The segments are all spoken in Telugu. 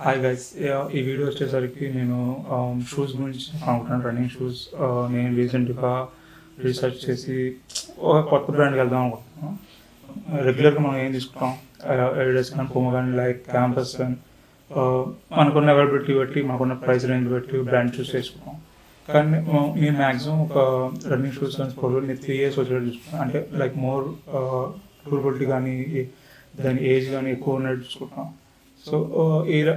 హాయ్ గైస్, ఈ వీడియో వచ్చేసరికి నేను షూస్ గురించి అనుకుంటున్నాను. రన్నింగ్ షూస్ నేను రీసెంట్గా రీసెర్చ్ చేసి ఒక కొత్త బ్రాండ్కి వెళ్దాం అనుకుంటున్నాను. రెగ్యులర్గా మనం ఏం తీసుకుంటాం, ఎడిడాస్ కానీ పూమా కానీ లైక్ క్యాంపస్ కానీ మనకున్న అవైలబిలిటీ బట్టి మనకున్న ప్రైస్ రేంజ్ బట్టి బ్రాండ్ చూస్ చేసుకుంటాం. కానీ నేను మ్యాక్సిమం ఒక రన్నింగ్ షూస్ కానీ స్పోర్ట్స్ నేను 3 years వచ్చేటట్టు చూసుకుంటాను. అంటే లైక్ మోర్ డ్యూరబిలిటీ కానీ దాని ఏజ్ కానీ ఎక్కువ ఉన్నట్టు చూసుకుంటాం. సో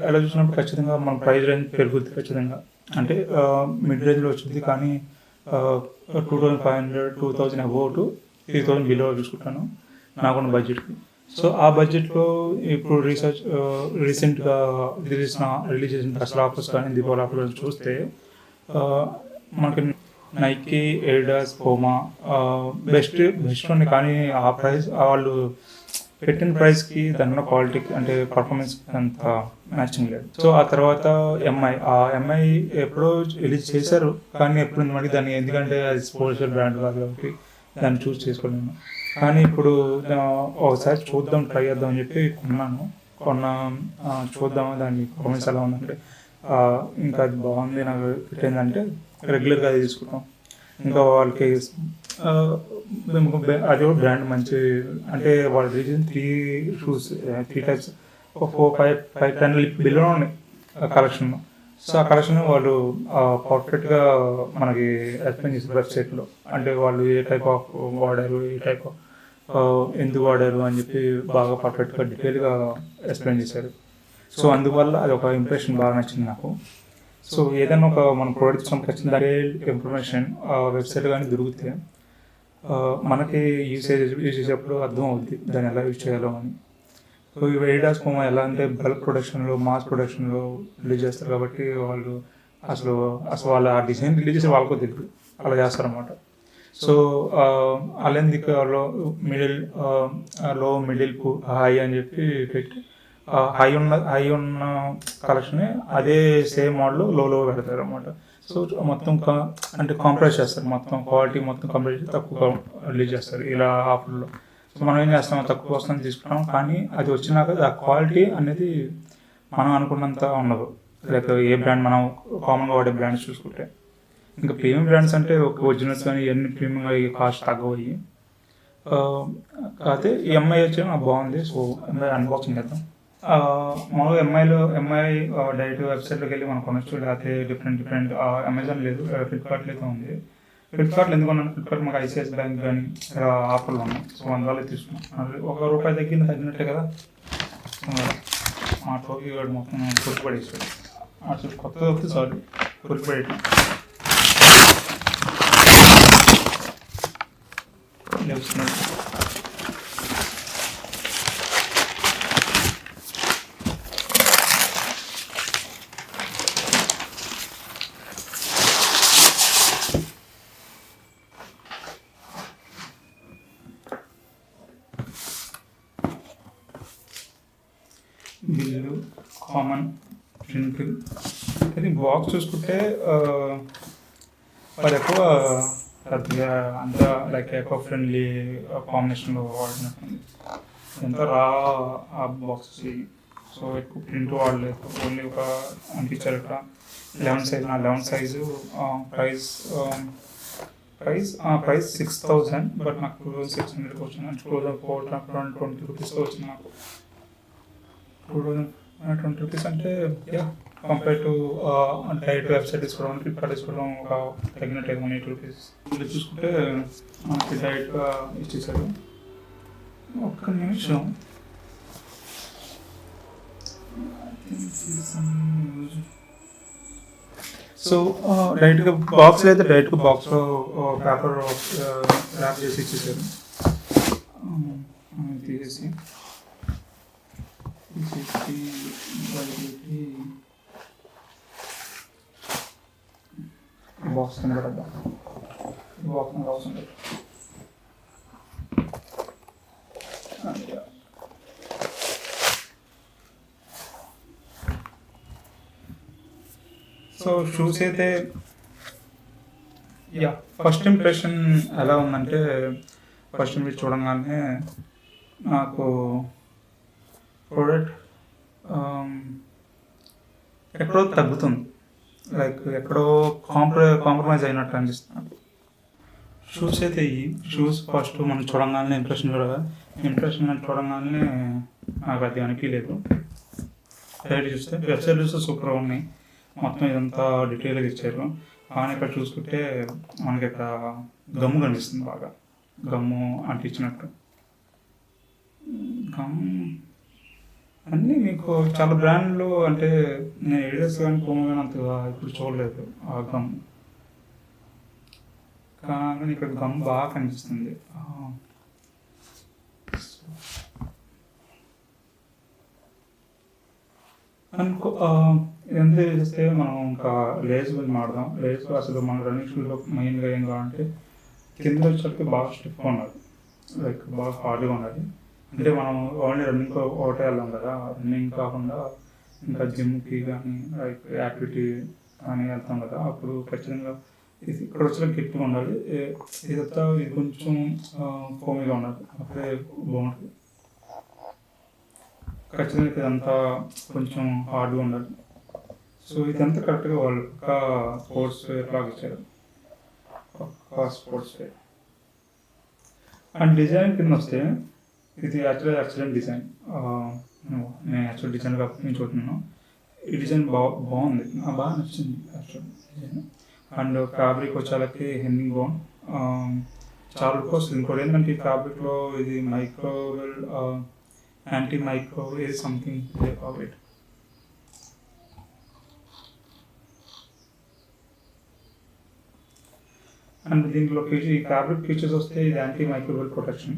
ఎలా చూసినప్పుడు ఖచ్చితంగా మన ప్రైస్ రేంజ్ పెరుగుద్ది ఖచ్చితంగా. అంటే మిడ్ రేంజ్లో వచ్చింది, కానీ 2500 2000 అబోవ్ టు 3000 బిలో చూసుకుంటాను నాకున్న బడ్జెట్కి. సో ఆ బడ్జెట్లో ఇప్పుడు రీసెంట్గా రిలీజ్ చేసిన దసరా ఆఫర్స్ కానీ దీపావళి ఆఫర్స్ చూస్తే మనకి నైకీ, ఎడిడాస్, పూమా బెస్ట్ ఉన్నాయి. కానీ ఆ ప్రైస్ వాళ్ళు పెట్టిన ప్రైస్కి దాని క్వాలిటీకి అంటే పర్ఫార్మెన్స్కి అంత మ్యాచింగ్ లేదు. సో ఆ తర్వాత ఎంఐ ఎప్పుడో రిలీజ్ చేశారు, కానీ ఎప్పుడు మరి దాన్ని ఎందుకంటే అది స్పోర్ట్స్ బ్రాండ్ కాదు కాబట్టి దాన్ని చూస్ చేసుకోలేను. కానీ ఇప్పుడు ఒకసారి చూద్దాం, ట్రై చేద్దాం అని చెప్పి చూద్దాము దాని పర్ఫార్మెన్స్ ఎలా ఉందంటే ఇంకా అది బాగుంది. నాకు ఏంటంటే రెగ్యులర్గా అది తీసుకుంటాం. ఇంకా వాళ్ళకి అది కూడా బ్రాండ్ మంచి, అంటే వాళ్ళ రీజన్ 3 types 4-5-10 బిలో ఉన్నాయి కలెక్షన్. సో ఆ కలెక్షన్ వాళ్ళు పర్ఫెక్ట్గా మనకి ఎక్స్ప్లెయిన్ చేసిన వెబ్సైట్లో. అంటే వాళ్ళు ఏ టైప్ ఆఫ్ వాడారు, ఏ టైప్ ఆఫ్ ఎందుకు వాడారు అని చెప్పి బాగా పర్ఫెక్ట్గా డీటెయిల్గా ఎక్స్ప్లెయిన్ చేశారు. సో అందువల్ల అది ఒక ఇంప్రెషన్ బాగా నచ్చింది నాకు. సో ఏదైనా ఒక మన ప్రోడక్ట్ ఖచ్చితంగా ఇన్ఫర్మేషన్ వెబ్సైట్ కానీ దొరికితే మనకి యూజ్ చేసేటప్పుడు అర్థం అవుద్ది దాన్ని ఎలా యూజ్ చేయాలో అని. సో ఈ ఎడిడాస్, పూమా ఎలా అంటే బల్క్ ప్రొడక్షన్లో, మాస్ ప్రొడక్షన్లో రిలీజ్ చేస్తారు కాబట్టి వాళ్ళు అసలు వాళ్ళ ఆ డిజైన్ రిలీజ్ చేసి వాళ్ళకో తెలియదు, అలా చేస్తారన్నమాట. సో అలాంటి లో మిడిల్ హై అని చెప్పి పెట్టి హై ఉన్న కలెక్షన్ అదే సేమ్ మోడల్ లో పెడతారు అన్నమాట. సో మొత్తం అంటే కాంప్రమైజ్ చేస్తారు, మొత్తం క్వాలిటీ మొత్తం కాంప్రమైజ్ చేసి తక్కువ రిలీజ్ చేస్తారు ఇలా ఆఫర్లో. సో మనం ఏం చేస్తాం, తక్కువ వస్తుంది తీసుకుంటాం, కానీ అది వచ్చినాక ఆ క్వాలిటీ అనేది మనం అనుకున్నంత ఉండదు. లైక్ ఏ బ్రాండ్ మనం కామన్గా వాడే బ్రాండ్స్ చూసుకుంటే, ఇంకా ప్రీమియం బ్రాండ్స్ అంటే ఒరిజినల్స్ కానీ ఇవన్నీ ప్రీమియంగా కాస్ట్ తగ్గవయ్యి. కాకపోతే ఎంఐ వచ్చి బాగుంది. సో ఎంఐ అన్బాక్సింగ్ చేద్దాం. మామూలుగా ఎంఐ డైరెక్ట్ వెబ్సైట్లోకి వెళ్ళి మనం కొనొచ్చు, లేకపోతే డిఫరెంట్ అమెజాన్ లేదు, ఫ్లిప్కార్ట్లో అయితే ఉంది. ఫ్లిప్కార్ట్లో ఎందుకున్నాను, ఫ్లిప్కార్ట్ మాకు ఐసిఐసిఐ బ్యాంక్ కానీ ఆఫర్లు ఉన్నాయి. సో అందువల్ల తీసుకున్నాం. ₹1 తగ్గినట్టే కదా. మా టోపీ వాడు మొత్తం కొట్టుపడేసాడు. అసలు కొత్తది వస్తే సారీ కొట్టుపడేయటం వస్తున్నాడు. Bill common print. అది బాక్స్ చూసుకుంటే అది ఎక్కువ పెద్దగా అంతా లైక్ ఎకో ఫ్రెండ్లీ కాంబినేషన్లో వాడినట్టుంది. ఎంత రా ఆ బాక్సెస్. సో ఎక్కువ ప్రింట్ వాడలేదు, ఓన్లీ ఒక అనిపించారు ఇక్కడ 11 సైజు. ప్రైస్ 6000, బట్ నాకు 2600 వచ్చింది. అంటే 2420 రూపీస్కి వచ్చింది నాకు. 2020 రూపీస్ అంటే కంపేర్ టు డైరెక్ట్ వెబ్సైట్ తీసుకోవడం, ఫ్లిప్కార్ట్ తీసుకోవడం ఒక తగ్గినట్టు 180 రూపీస్. ఇలా చూసుకుంటే మనకి డైరెక్ట్గా ఇచ్చేసారు. ఒక్క నిమిషం. సో డైరెక్ట్గా బాక్స్ అయితే డైరెక్ట్గా బాక్స్లో పేపర్ ర్యాప్ చేసి ఇచ్చేసారు. తీసేసి బాక్స్ కింద పడద్దాం. బాక్స్ అవసరం లేదు. సో షూస్ అయితే ఫస్ట్ ఇంప్రెషన్ ఎలా ఉందంటే, ఫస్ట్ ఇంప్రెషన్ చూడంగానే నాకు ప్రోడక్ట్ ఎక్కడో తగ్గుతుంది, లైక్ ఎక్కడో కాంప్రమైజ్ అయినట్టు అనిపిస్తుంది. షూస్ అయితే ఈ షూస్ ఫస్ట్ మనం చూడంగానే ఇంప్రెషన్ చూడంగానే నాకు అది అనిపించలేదు. వెబ్సైట్ చూస్తే సూపర్గా ఉన్నాయి, మొత్తం ఇదంతా డీటెయిల్గా ఇచ్చారు. కానీ ఇక్కడ చూసుకుంటే మనకి ఇక్కడ గమ్ము కనిపిస్తుంది, బాగా గమ్ము అంటించినట్టు. గమ్ అన్నీ మీకు చాలా బ్రాండ్లు, అంటే నేను ఎడిడస్ కానీ పూమా కానీ అంతగా ఇప్పుడు చూడలేదు ఆ గమ్, కానీ ఇక్కడ గమ్ బాగా కనిపిస్తుంది. అనుకో ఎంత చేస్తే మనం ఇంకా లేస్ గురించి మాడదాం. లేస్ అసలు మన రన్నింగ్ షూస్లో మెయిన్గా ఏం కావాలంటే కింద వచ్చేసరికి బాగా స్టిఫ్గా ఉండాలి, లైక్ బాగా హార్డ్గా ఉండాలి. అంటే మనం ఓన్లీ రన్నింగ్ ఒకటే వెళ్ళాం కదా, రన్నింగ్ కాకుండా ఇంకా జిమ్కి కానీ లైక్ యాక్టివిటీ కానీ వెళ్తాం కదా, అప్పుడు ఖచ్చితంగా ఇది ఇక్కడ వచ్చే గట్టిగా ఉండాలి. ఇదంతా ఇది కొంచెం ఫోమీగా ఉండాలి, అప్పుడే బాగుంటుంది. ఖచ్చితంగా ఇదంతా కొంచెం హార్డ్గా ఉండాలి. సో ఇదంతా కరెక్ట్గా వాళ్ళు పక్కా స్పోర్ట్స్ వేర్ లాగా ఇచ్చారు, పక్కా స్పోర్ట్స్ వేర్. అండ్ డిజైన్ కింద వస్తే ఇది యాక్చువల్ డిజైన్, నేను యాక్చువల్ డిజైన్ కాబట్టి నేను చూస్తున్నాను. ఈ డిజైన్ బాగుంది, నాకు బాగా నచ్చింది యాక్చువల్ డిజైన్. అండ్ ఫ్యాబ్రిక్ వచ్చేళ్ళకి హెమ్మింగ్ బోన్ చాలా లుక్ వస్తుంది. ఇంకోటి ఏంటంటే ఈ ఫ్యాబ్రిక్లో ఇది మైక్రోవేల్ anti microwave something it. And దీంట్లో ఈ ఫ్యాబ్రిక్ ఫీచర్స్ వస్తే ఇది యాంటీ మైక్రోవేవ్ ప్రొటెక్షన్.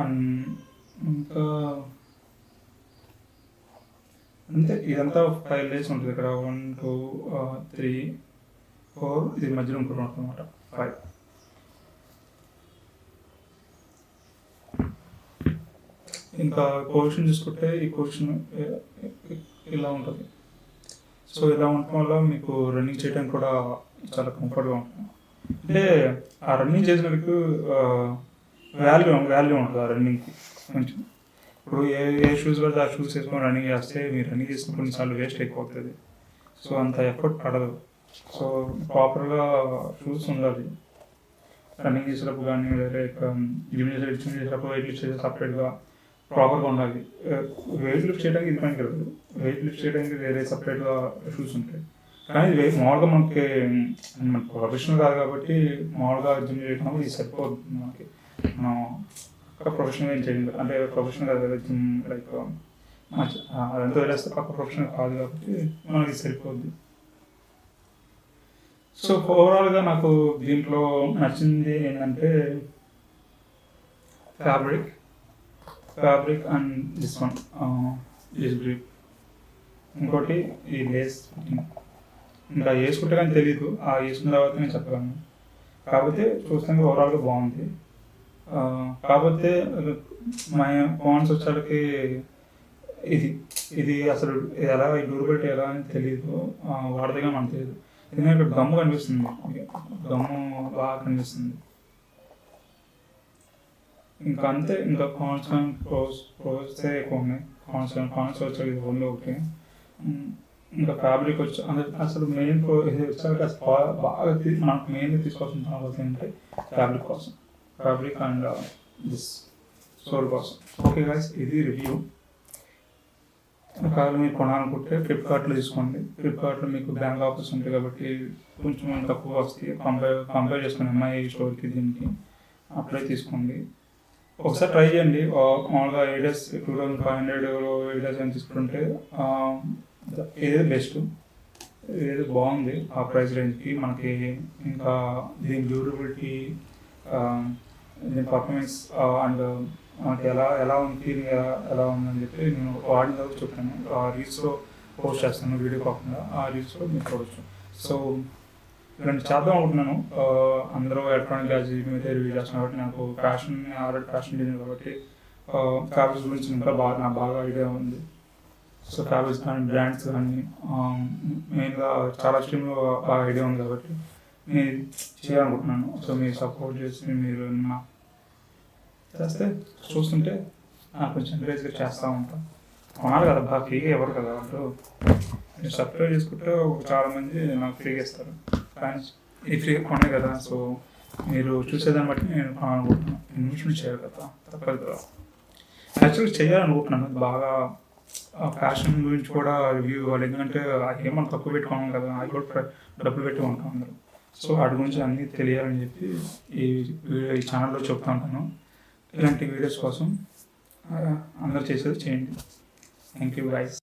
అండ్ ఇంకా అంతే, ఇదంతా 5 layers ఉంటుంది. ఇక్కడ 1 2 3 4 ఇది మధ్యలో ఇంకోటి ఉంటుంది అనమాట, 5. ఇంకా పొజిషన్ చూసుకుంటే ఈ పొజిషన్ ఇలా ఉంటుంది. సో ఇలా ఉండటం వల్ల మీకు రన్నింగ్ చేయడానికి కూడా చాలా కంఫర్ట్గా ఉంటుంది. అంటే ఆ రన్నింగ్ చేసినందుకు వాల్యూ ఉంటుంది ఆ రన్నింగ్కి కొంచెం. ఇప్పుడు ఏ షూస్ పడితే ఆ షూస్ వేసుకొని రన్నింగ్ చేస్తే మీరు రన్నింగ్ చేసిన కొన్నిసార్లు వేస్ట్ అయిపోతుంది. సో అంత ఎఫర్ట్ పడదు. సో ప్రాపర్గా షూస్ ఉండాలి రన్నింగ్ చేసేటప్పుడు, కానీ వేరే జిమ్ చేసేటప్పుడు వెయిట్ లిఫ్ట్ చేసే సపరేట్గా ప్రాపర్గా ఉండాలి. వెయిట్ లిఫ్ట్ చేయడానికి ఇది పనికి రాదు, వెయిట్ లిఫ్ట్ చేయడానికి వేరే సపరేట్గా షూస్ ఉంటాయి. కానీ మామూలుగా మనకి ప్రొఫెషనల్ కాదు కాబట్టి మామూలుగా జిమ్ చేయడం ఇది సరిపోతుంది మనకి. మనం ప్రొఫెషనల్ ఏం చేయండి, అంటే ప్రొఫెషనల్ కాదు కదా జిమ్, లైక్ అదంతా వెళ్ళేస్తే పక్క ప్రొఫెషనల్ కాదు కాబట్టి మనకి సరిపోద్ది. సో ఓవరాల్గా నాకు దీంట్లో నచ్చింది ఏంటంటే fabric and this one this grip. ఇంకోటి ఈ లేస్ ఫిట్టింగ్, ఇంకా వేసుకుంటే కానీ తెలీదు, ఆ వేసుకున్న తర్వాత నేను చెప్పగలను. కాకపోతే చూస్తానికి ఓవరాల్గా బాగుంది. కాకపోతే మా ఫోన్స్ వచ్చేసరికి ఇది అసలు ఎలా డ్యూరబిలిటీ ఎలా అని తెలియదు, వాడదిగా మనకు తెలియదు. ఎందుకంటే ఇక్కడ గమ్ము కనిపిస్తుంది, గమ్ము బాగా కనిపిస్తుంది. ఇంకా అంతే, ఇంకా ప్రోస్ ఎక్కువ ఉన్నాయి. కాన్స్ వచ్చాక ఇది ఓన్లీ ఓకే. ఇంకా ఫ్యాబ్రిక్ వచ్చి అసలు మెయిన్ ఇది వచ్చాక బాగా మనకు మెయిన్గా తీసుకోవాల్సిన కావాల్సి అంటే ఫ్యాబ్రిక్ అండ్ దిస్ సోల్ కోసం. ఓకే గైస్, ఇది రివ్యూ. ఒకవేళ మీరు కొనాలనుకుంటే ఫ్లిప్కార్ట్లో తీసుకోండి. ఫ్లిప్కార్ట్లో మీకు బ్యాంక్ ఆఫర్స్ ఉంటాయి కాబట్టి కొంచెం తక్కువ వస్తాయి. కంపేర్ చేసుకుని ఎంఐ స్టోర్కి దీనికి అప్లై తీసుకోండి. ఒకసారి ట్రై చేయండి. మామూలుగా Adidas 2500 Adidas అని తీసుకుంటే ఏది బెస్ట్, ఏది బాగుంది ఆ ప్రైస్ రేంజ్కి మనకి. ఇంకా దీని డ్యూరబిలిటీ, దీని పర్ఫార్మెన్స్ అండ్ మనకి ఎలా ఉంది, ఫీలింగ్ ఎలా ఉందని చెప్పి నేను వాడిన తర్వాత చెప్పాను. ఆ రీల్స్లో పోస్ట్ చేస్తాను, వీడియో కాకుండా ఆ రీల్స్లో మీరు చూడవచ్చు. సో ఇలాంటి చేద్దాం అనుకుంటున్నాను. అందరూ ఎలక్ట్రానిక్ గ్యాజెట్ మీద రివ్యూ చేస్తున్నాను కాబట్టి నాకు ఆల్రెడీ ఫ్యాషన్ డిజైన్ కాబట్టి ఫ్యాబ్రిక్స్ గురించి ఇంకా నాకు బాగా ఐడియా ఉంది. సో ఫ్యాబ్రిక్స్ కానీ బ్రాండ్స్ కానీ మెయిన్గా చాలా స్ట్రీమ్లో బాగా ఐడియా ఉంది కాబట్టి నేను చేయాలనుకుంటున్నాను. సో మీరు సపోర్ట్ చేసి మీరు చేస్తే చూస్తుంటే కొంచెం ఎంకరేజ్గా చేస్తూ ఉంటాను. కొనాలి కదా బాగా ఫ్రీగా ఎవరు కదా వాళ్ళు. మీరు సబ్స్క్రైబ్ చేసుకుంటే చాలామంది నాకు ఫ్రీగా ఇస్తారు, కానీ ఇది ఫ్రీగా కొనే కదా. సో మీరు చూసేదాన్ని బట్టి నేను కొనాలనుకుంటున్నాను. ఇన్వెస్ట్మెంట్ చేయాలి కదా, తప్పదు కదా. యాక్చువల్గా చేయాలనుకుంటున్నాను బాగా. ఫ్యాషన్ గురించి కూడా రివ్యూ ఇవ్వాలి, ఎందుకంటే ఏమన్నా తక్కువ పెట్టుకోవాలి కదా, అది కూడా డబ్బులు పెట్టి ఉంటాం అందరూ. సో వాటి గురించి అన్నీ తెలియాలని చెప్పి ఈ ఛానల్లో చెప్తా ఉంటాను. ఇలాంటి వీడియోస్ కోసం అందరు చేసేది చేయండి. Thank you guys.